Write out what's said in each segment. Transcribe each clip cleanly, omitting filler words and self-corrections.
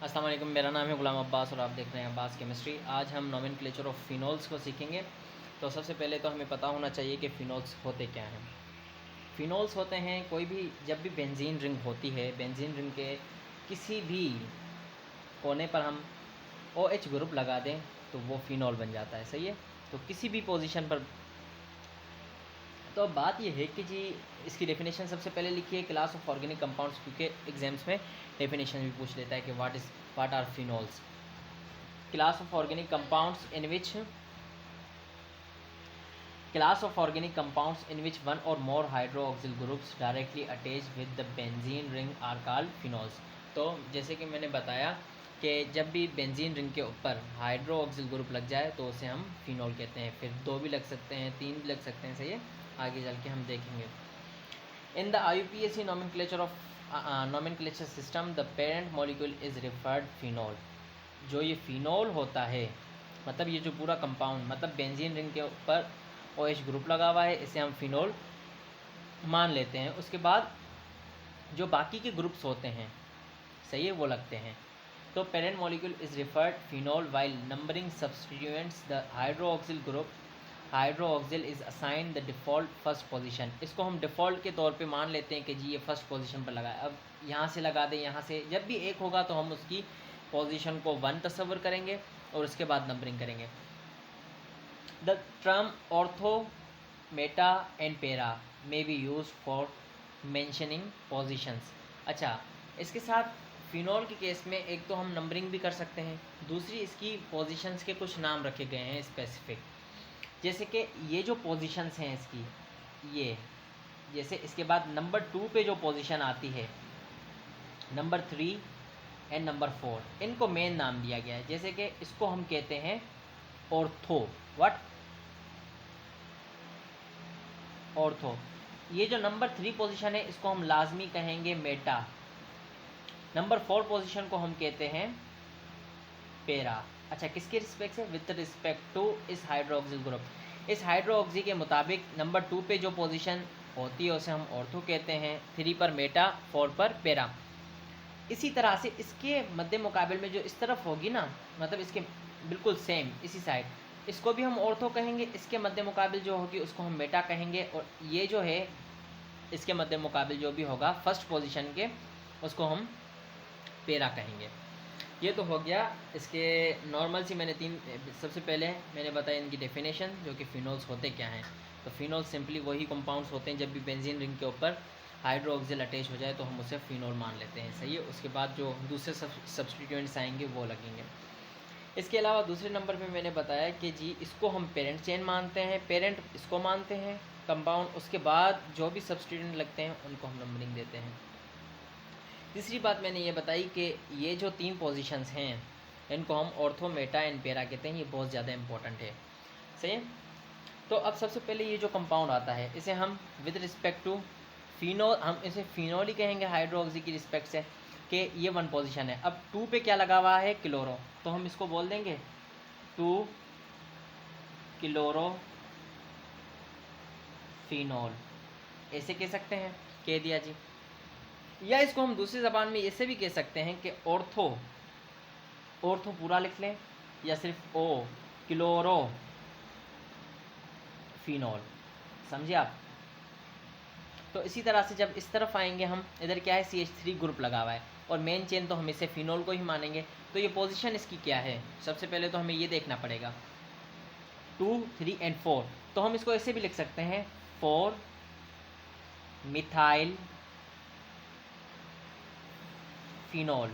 अस्सलाम वालेकुम, मेरा नाम है गुलाम अब्बास और आप देख रहे हैं अब्बास केमिस्ट्री। आज हम नोमेनक्लेचर ऑफ फिनोल्स को सीखेंगे। तो सबसे पहले तो हमें पता होना चाहिए कि फ़िनोल्स होते क्या हैं। फ़िनोल्स होते हैं कोई भी जब भी बेंजीन रिंग होती है, बेंजीन रिंग के किसी भी कोने पर हम OH ग्रुप लगा दें तो वो फ़िनोल बन जाता है। सही है, तो किसी भी पोजीशन पर। तो अब बात यह है कि जी इसकी डेफिनेशन सबसे पहले लिखिए, क्लास ऑफ ऑर्गेनिक कंपाउंड्स, क्योंकि एग्जाम्स में डेफिनेशन भी पूछ लेता है कि what are phenols. Class of organic compounds in which one or more hydroxyl groups directly attached with the benzene ring are called phenols। तो जैसे कि मैंने बताया कि जब भी बेंजीन रिंग के ऊपर हाइड्रोक्सिल ग्रुप लग जाए तो उसे हम फिनोल कहते हैं। फिर 2 भी लग सकते हैं, 3 भी लग सकते हैं। सही है, आगे चल के हम देखेंगे। In the IUPAC nomenclature system the parent molecule is referred phenol। जो ये फिनोल होता है, मतलब ये जो पूरा कंपाउंड, मतलब बेंजीन रिंग के ऊपर OH ग्रुप लगा हुआ है, इसे हम फिनोल मान लेते हैं। उसके बाद जो बाकी के ग्रुप्स होते हैं, सही है, वो लगते हैं। तो parent molecule is referred phenol while numbering substituents the hydroxyl is assign the default first position. इसको हम डिफ़ॉल्ट के तौर पे मान लेते हैं कि जी ये फर्स्ट पोजीशन पर लगा है। अब यहाँ से लगा दें, यहाँ से जब भी एक होगा तो हम उसकी पोजीशन को 1 तस्वर करेंगे और उसके बाद नंबरिंग करेंगे। The term ortho, meta and para may be used for mentioning positions. अच्छा, इसके साथ फिनोल के केस में एक तो हम नंबरिंग भी कर सकते हैं, दूसरी इसकी पोजीशंस के कुछ नाम रखे गए हैं स्पेसिफिक। जैसे कि ये जो पोजीशंस हैं इसकी, ये जैसे इसके बाद नंबर 2 पे जो पोजीशन आती है, नंबर 3 एंड नंबर 4, इनको मेन नाम दिया गया है। जैसे कि इसको हम कहते हैं ऑर्थो। व्हाट? ऑर्थो। ये जो नंबर 3 पोजीशन है इसको हम लाजमी कहेंगे मेटा। नंबर 4 पोजीशन को हम कहते हैं पेरा। अच्छा, किसके रिस्पेक्ट से? विद रिस्पेक्ट टू इस हाइड्रोक्सिल ग्रुप। इस हाइड्रोक्सी के मुताबिक नंबर 2 पे जो पोजीशन होती है उसे हम ऑर्थो कहते हैं, 3 पर मेटा, 4 पर पेरा। इसी तरह से इसके मध्य मुकाबले में जो इस तरफ होगी ना, मतलब इसके बिल्कुल सेम इसी साइड, इसको भी हम ऑर्थो कहेंगे। इसके मध्य मुकाबले जो होगी उसको हम मेटा कहेंगे, और ये जो है इसके मध्य मुकाबले जो भी होगा फर्स्ट पोजीशन के, उसको हम पेरा कहेंगे। ये तो हो गया इसके नॉर्मल सी। सबसे पहले मैंने बताया इनकी डेफिनेशन, जो कि फिनोल्स होते क्या हैं। तो फिनोल सिंपली वही कंपाउंड्स होते हैं, जब भी बेंजीन रिंग के ऊपर हाइड्रोक्सिल अटैच हो जाए तो हम उसे फिनोल मान लेते हैं। सही है, उसके बाद जो दूसरे सब्सटीट्यूएंट्स आएंगे वो लगेंगे। इसके अलावा दूसरे नंबर पे मैंने बताया कि जी इसको हम पेरेंट चेन मानते हैं, पेरेंट इसको मानते हैं कंपाउंड। उसके बाद जो भी सब्सटीट्यूएंट लगते हैं उनको हम नंबरिंग देते हैं। तीसरी बात मैंने ये बताई कि ये जो 3 पोजीशंस हैं इनको हम ऑर्थो, मेटा एंड पेरा कहते हैं। ये बहुत ज़्यादा इंपॉर्टेंट है। सही है, तो अब सबसे पहले ये जो कंपाउंड आता है इसे हम विद रिस्पेक्ट टू फिनोल, हम इसे फिनोल ही कहेंगे हाइड्रोक्सी की रिस्पेक्ट से, कि ये 1 पोजीशन है। अब 2 पे क्या लगा हुआ है? क्लोरो, तो हम इसको बोल देंगे 2 क्लोरो फिनोल, ऐसे कह सकते हैं, कह दिया जी। या इसको हम दूसरी ज़बान में ऐसे भी कह सकते हैं कि ऑर्थो पूरा लिख लें, या सिर्फ ओ क्लोरो फिनोल। समझे आप? तो इसी तरह से जब इस तरफ आएंगे हम, इधर क्या है, CH3 ग्रुप लगा हुआ है और मेन चेन, तो हम इसे फिनोल को ही मानेंगे। तो ये पोजीशन इसकी क्या है? सबसे पहले तो हमें ये देखना पड़ेगा, 2, 3 एंड 4। तो हम इसको ऐसे भी लिख सकते हैं 4 मिथाइल फिनोल।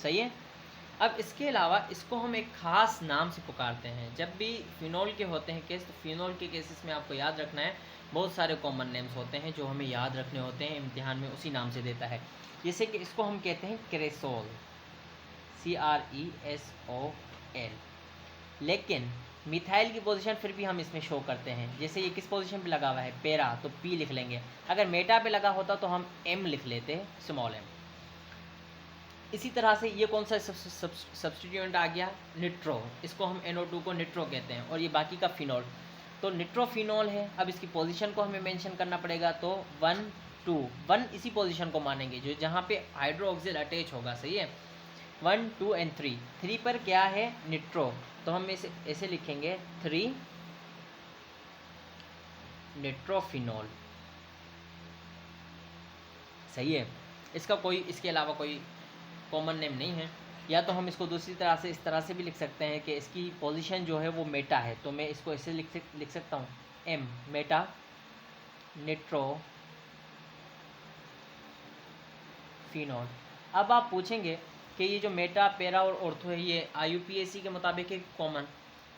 सही है। अब इसके अलावा इसको हम एक ख़ास नाम से पुकारते हैं। जब भी फिनोल के होते हैं केस, तो फिनोल के केसेस में आपको याद रखना है बहुत सारे कॉमन नेम्स होते हैं जो हमें याद रखने होते हैं, इम्तिहान में उसी नाम से देता है। जैसे कि इसको हम कहते हैं क्रेसोल, CRESOL। लेकिन मिथाइल की पोजीशन फिर भी हम इसमें शो करते हैं। जैसे ये किस पोजीशन पे लगा हुआ है? पेरा, तो P लिख लेंगे। अगर मेटा पे लगा होता तो हम M लिख लेते, स्मॉल m। इसी तरह से ये कौन सा सब्सटीट्यूएंट आ गया? निट्रो। इसको हम NO2 को निट्रो कहते हैं, और ये बाकी का फिनोल। तो निट्रोफिनोल है। अब इसकी पोजीशन को हमें मेंशन करना पड़ेगा, तो 1, 2, 1 इसी पोजीशन को मानेंगे जो जहाँ पे हाइड्रोक्सिल अटैच होगा, सही है। 1, 2 एंड 3 पर क्या है, निट्रो, तो हम इसे ऐसे लिखेंगे 3 निट्रोफिनॉल, सही है। इसका कोई, इसके अलावा कोई कॉमन नेम नहीं है। या तो हम इसको दूसरी तरह से इस तरह से भी लिख सकते हैं कि इसकी पोजीशन जो है वो मेटा है, तो मैं इसको ऐसे लिख सकता हूँ M मेटा निट्रोफिनॉल। अब आप पूछेंगे कि ये जो मेटा, पैरा और ऑर्थो है ये IUPAC के मुताबिक है कॉमन,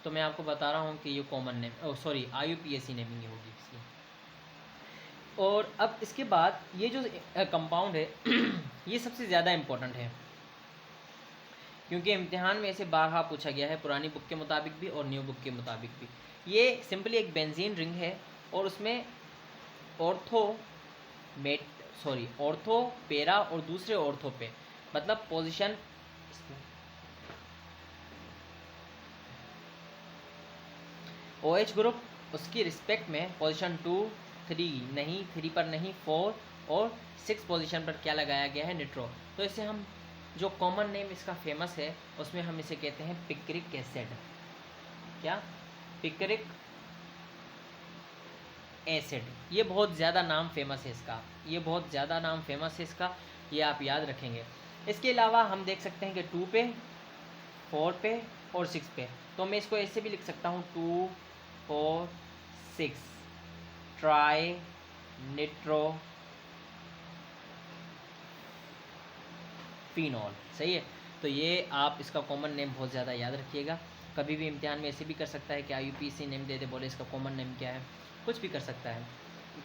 तो मैं आपको बता रहा हूँ कि ये common name, sorry IUPAC naming होगी इसकी। और अब इसके बाद ये जो कंपाउंड है ये सबसे ज़्यादा इम्पोर्टेंट है, क्योंकि इम्तिहान में इसे बारहा पूछा गया है, पुरानी बुक के मुताबिक भी और न्यू बुक के मुताबिक भी। ये सिंपली एक बेंजीन रिंग है और उसमें ऑर्थो पैरा और दूसरे ऑर्थो पे, मतलब पोजीशन OH ग्रुप उसकी रिस्पेक्ट में पोजीशन 2, 3 नहीं, 3 पर नहीं, 4 और 6 पोजीशन पर क्या लगाया गया है, निट्रो। तो इसे हम, जो कॉमन नेम इसका फेमस है उसमें हम इसे कहते हैं पिक्रिक एसिड। क्या, पिक्रिक एसिड। ये बहुत ज़्यादा नाम फेमस है इसका, ये बहुत ज़्यादा नाम फेमस है इसका, ये आप याद रखेंगे। इसके अलावा हम देख सकते हैं कि 2 पे, 4 पे और 6 पे, तो मैं इसको ऐसे भी लिख सकता हूँ 2, 4, 6 ट्राई निट्रो फिनॉल, सही है। तो ये आप इसका कॉमन नेम बहुत ज़्यादा याद रखिएगा। कभी भी इम्तिहान में ऐसे भी कर सकता है कि IUPAC नेम दे दे, बोले इसका कॉमन नेम क्या है, कुछ भी कर सकता है।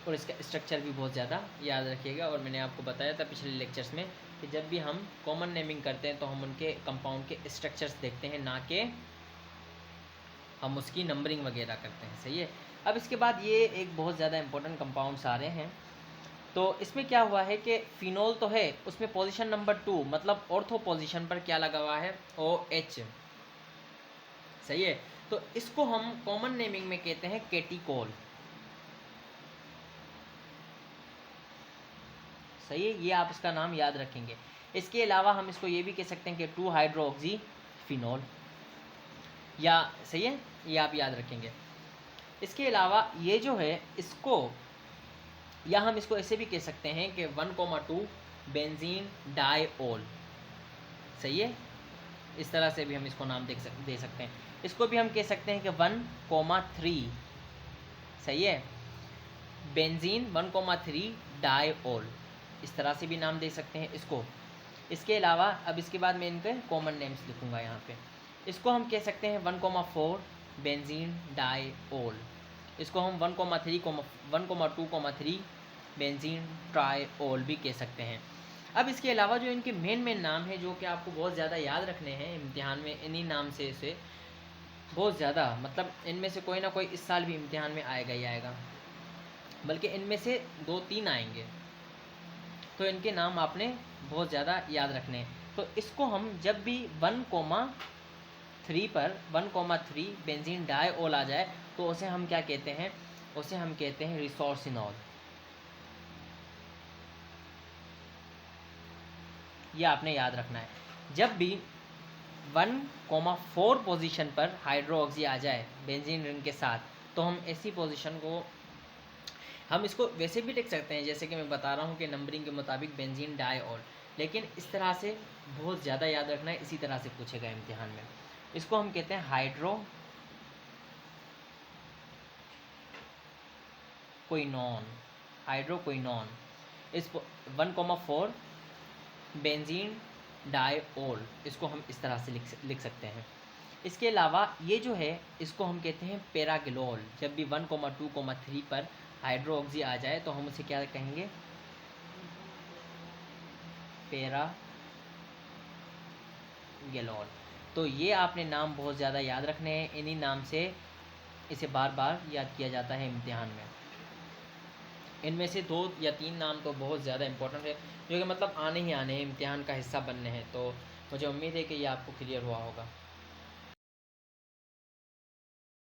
और इसका स्ट्रक्चर भी बहुत ज़्यादा याद रखिएगा। और मैंने आपको बताया था पिछले लेक्चर्स में कि जब भी हम कॉमन नेमिंग करते हैं तो हम उनके कंपाउंड के स्ट्रक्चर्स देखते हैं, ना कि हम उसकी नंबरिंग वगैरह करते हैं, सही है। अब इसके बाद ये एक बहुत ज़्यादा इंपॉर्टेंट कंपाउंड्स आ रहे हैं। तो इसमें क्या हुआ है कि फिनॉल तो है, उसमें पोजीशन नंबर 2 मतलब ऑर्थो पोजीशन पर क्या लगा हुआ है, OH, सही है। तो इसको हम कॉमन नेमिंग में कहते हैं केटिकोल, सही है। ये आप इसका नाम याद रखेंगे। इसके अलावा हम इसको ये भी कह सकते हैं कि 2 हाइड्रोक्सी फिनॉल, या सही है, ये आप याद रखेंगे। इसके अलावा ये जो है इसको, या हम इसको ऐसे भी कह सकते हैं कि 1,2 बेंजीन डाइओल, सही है। इस तरह से भी हम इसको नाम दे सकते हैं। इसको भी हम कह सकते हैं कि 1,3, सही है, बेंजीन 1,3 डाइओल, इस तरह से भी नाम दे सकते हैं इसको। इसके अलावा अब इसके बाद मैं इनके कॉमन नेम्स लिखूंगा यहाँ पे। इसको हम कह सकते हैं 1,4 बेंजीन डाइओल, इसको हम 1,2,3 बेंजीन ट्राइओल भी कह सकते हैं। अब इसके अलावा जो इनके मेन नाम है, जो कि आपको बहुत ज़्यादा याद रखने हैं इम्तिहान में, इन्हीं नाम से इसे बहुत ज़्यादा, मतलब इनमें से कोई ना कोई इस साल भी इम्तिहान में आएगा ही आएगा, बल्कि इनमें से 2-3 आएंगे, तो इनके नाम आपने बहुत ज़्यादा याद रखने हैं। तो इसको हम जब भी 1,3 पर 1,3 बेंजीन डाइओल आ जाए तो उसे हम क्या कहते हैं, उसे हम कहते हैं रिसोर्सिनॉल। ये आपने याद रखना है। जब भी 1,4 पोजीशन पर हाइड्रोक्सी आ जाए बेंजीन रिंग के साथ, तो हम ऐसी पोजीशन को, हम इसको वैसे भी लिख सकते हैं जैसे कि मैं बता रहा हूँ कि नंबरिंग के मुताबिक बेंजीन डाइओल, लेकिन इस तरह से बहुत ज़्यादा याद रखना है, इसी तरह से पूछेगा इम्तिहान में। इसको हम कहते हैं हाइड्रोक्विनोन। इस 1,4 बेंजीन डाइओल, इसको हम इस तरह से लिख सकते हैं। इसके अलावा ये जो है इसको हम कहते हैं पैरागिलोल। जब भी 1,2,3 पर हाइड्रोक्सी आ जाए तो हम उसे क्या कहेंगे, पैरागिलोल। तो ये आपने नाम बहुत ज़्यादा याद रखने हैं, इन्हीं नाम से इसे बार बार याद किया जाता है इम्तिहान में। इनमें से 2 या 3 नाम तो बहुत ज़्यादा इंपॉर्टेंट है, जो कि मतलब आने ही आने हैं, इम्तिहान का हिस्सा बनने हैं। तो मुझे उम्मीद है कि ये आपको क्लियर हुआ होगा।